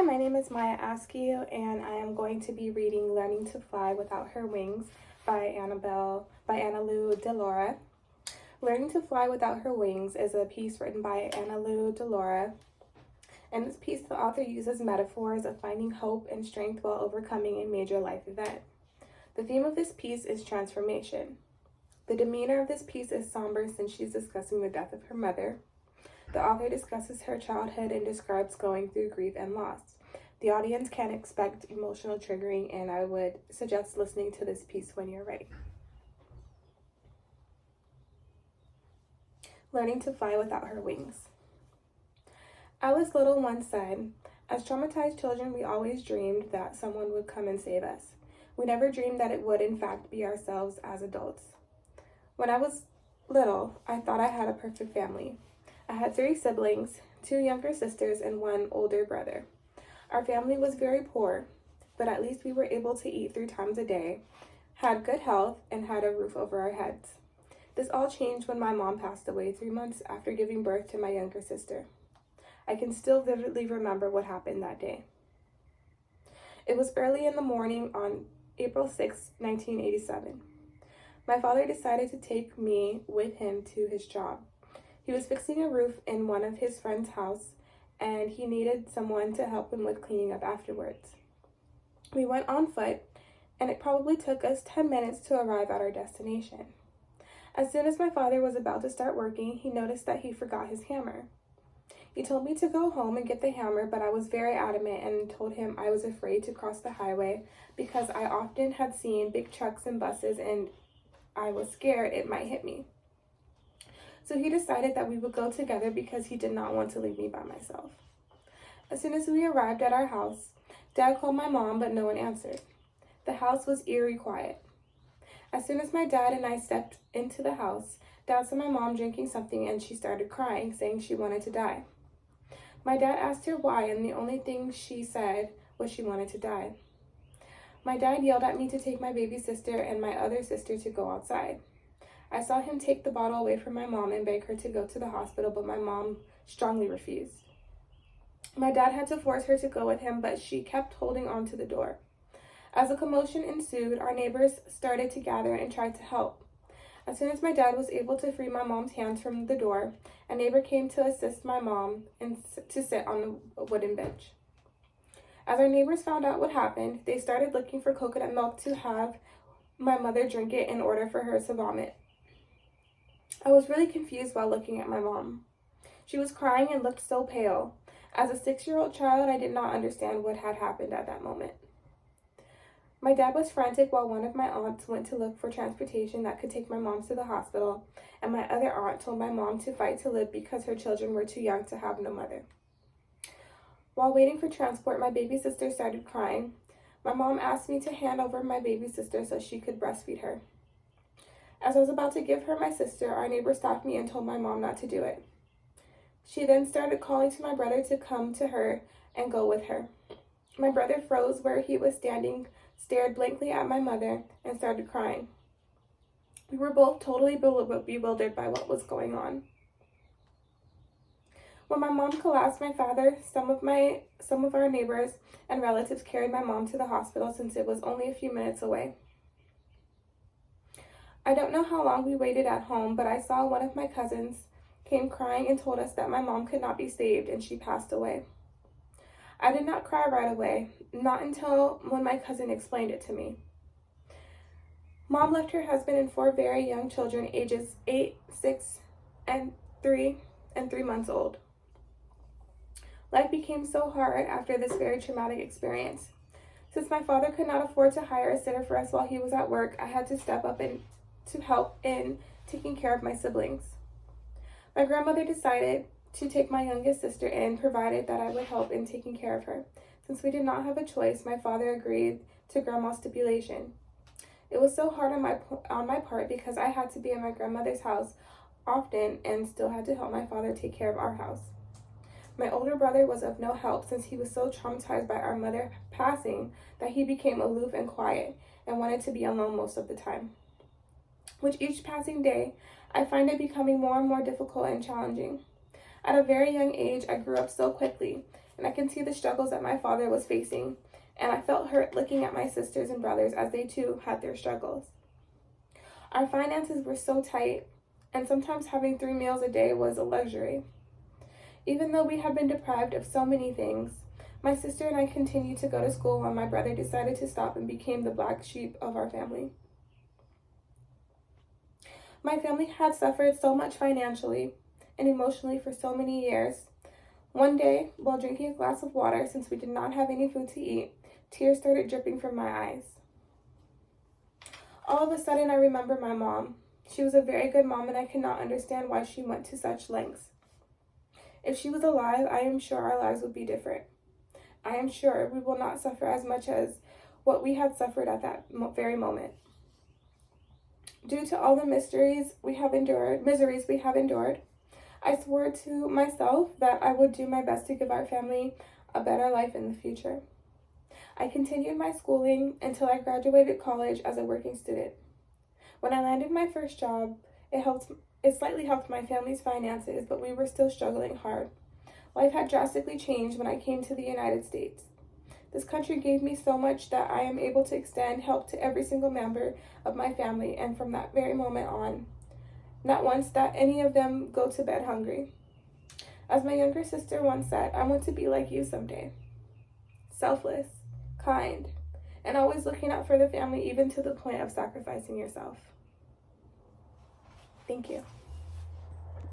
my name is Maya Askew, and I am going to be reading Learning to Fly Without Her Wings by Annalou Delora. Learning to Fly Without Her Wings is a piece written by Annalou Delora. In this piece, the author uses metaphors of finding hope and strength while overcoming a major life event. The theme of this piece is transformation. The demeanor of this piece is somber since she's discussing the death of her mother. The author discusses her childhood and describes going through grief and loss. The audience can expect emotional triggering, and I would suggest listening to this piece when you're ready. Learning to Fly Without Her Wings. Alice Little once said, "As traumatized children, we always dreamed that someone would come and save us. We never dreamed that it would, in fact, be ourselves as adults. When I was little, I thought I had a perfect family. I had 3 siblings, 2 younger sisters, and 1 older brother. Our family was very poor, but at least we were able to eat 3 times a day, had good health, and had a roof over our heads. This all changed when my mom passed away 3 months after giving birth to my younger sister. I can still vividly remember what happened that day. It was early in the morning on April 6, 1987. My father decided to take me with him to his job. He was fixing a roof in one of his friend's house, and he needed someone to help him with cleaning up afterwards. We went on foot, and it probably took us 10 minutes to arrive at our destination. As soon as my father was about to start working, he noticed that he forgot his hammer. He told me to go home and get the hammer, but I was very adamant and told him I was afraid to cross the highway because I often had seen big trucks and buses, and I was scared it might hit me. So he decided that we would go together because he did not want to leave me by myself. As soon as we arrived at our house, Dad called my mom, but no one answered. The house was eerie quiet. As soon as my dad and I stepped into the house, Dad saw my mom drinking something and she started crying, saying she wanted to die. My dad asked her why, and the only thing she said was she wanted to die. My dad yelled at me to take my baby sister and my other sister to go outside. I saw him take the bottle away from my mom and beg her to go to the hospital, but my mom strongly refused. My dad had to force her to go with him, but she kept holding on to the door. As a commotion ensued, our neighbors started to gather and tried to help. As soon as my dad was able to free my mom's hands from the door, a neighbor came to assist my mom and to sit on a wooden bench. As our neighbors found out what happened, they started looking for coconut milk to have my mother drink it in order for her to vomit. I was really confused while looking at my mom. She was crying and looked so pale. As a 6-year-old child, I did not understand what had happened at that moment. My dad was frantic while one of my aunts went to look for transportation that could take my mom to the hospital, and my other aunt told my mom to fight to live because her children were too young to have no mother. While waiting for transport, my baby sister started crying. My mom asked me to hand over my baby sister so she could breastfeed her. As I was about to give her my sister, our neighbor stopped me and told my mom not to do it. She then started calling to my brother to come to her and go with her. My brother froze where he was standing, stared blankly at my mother, and started crying. We were both totally bewildered by what was going on. When my mom collapsed, my father, some of our neighbors, and relatives carried my mom to the hospital since it was only a few minutes away. I don't know how long we waited at home, but I saw one of my cousins came crying and told us that my mom could not be saved and she passed away. I did not cry right away, not until when my cousin explained it to me. Mom left her husband and 4 very young children, ages 8, 6, and 3 months old. Life became so hard after this very traumatic experience. Since my father could not afford to hire a sitter for us while he was at work, I had to step up and to help in taking care of my siblings. My grandmother decided to take my youngest sister in, provided that I would help in taking care of her. Since we did not have a choice, my father agreed to grandma's stipulation. It was so hard on my part because I had to be in my grandmother's house often and still had to help my father take care of our house. My older brother was of no help since he was so traumatized by our mother passing that he became aloof and quiet and wanted to be alone most of the time. With each passing day, I find it becoming more and more difficult and challenging. At a very young age, I grew up so quickly. and I can see the struggles that my father was facing, and I felt hurt looking at my sisters and brothers as they too had their struggles. Our finances were so tight, and sometimes having 3 meals a day was a luxury. Even though we had been deprived of so many things, my sister and I continued to go to school while my brother decided to stop and became the black sheep of our family. My family had suffered so much financially and emotionally for so many years. One day, while drinking a glass of water, since we did not have any food to eat, tears started dripping from my eyes. All of a sudden, I remember my mom. She was a very good mom, and I could not understand why she went to such lengths. If she was alive, I am sure our lives would be different. I am sure we will not suffer as much as what we had suffered at that very moment. Due to all the miseries we have endured, I swore to myself that I would do my best to give our family a better life in the future. I continued my schooling until I graduated college as a working student. When I landed my first job, it slightly helped my family's finances, but we were still struggling hard. Life had drastically changed when I came to the United States. This country gave me so much that I am able to extend help to every single member of my family, and from that very moment on, not once that any of them go to bed hungry. As my younger sister once said, I want to be like you someday. Selfless, kind, and always looking out for the family, even to the point of sacrificing yourself. Thank you.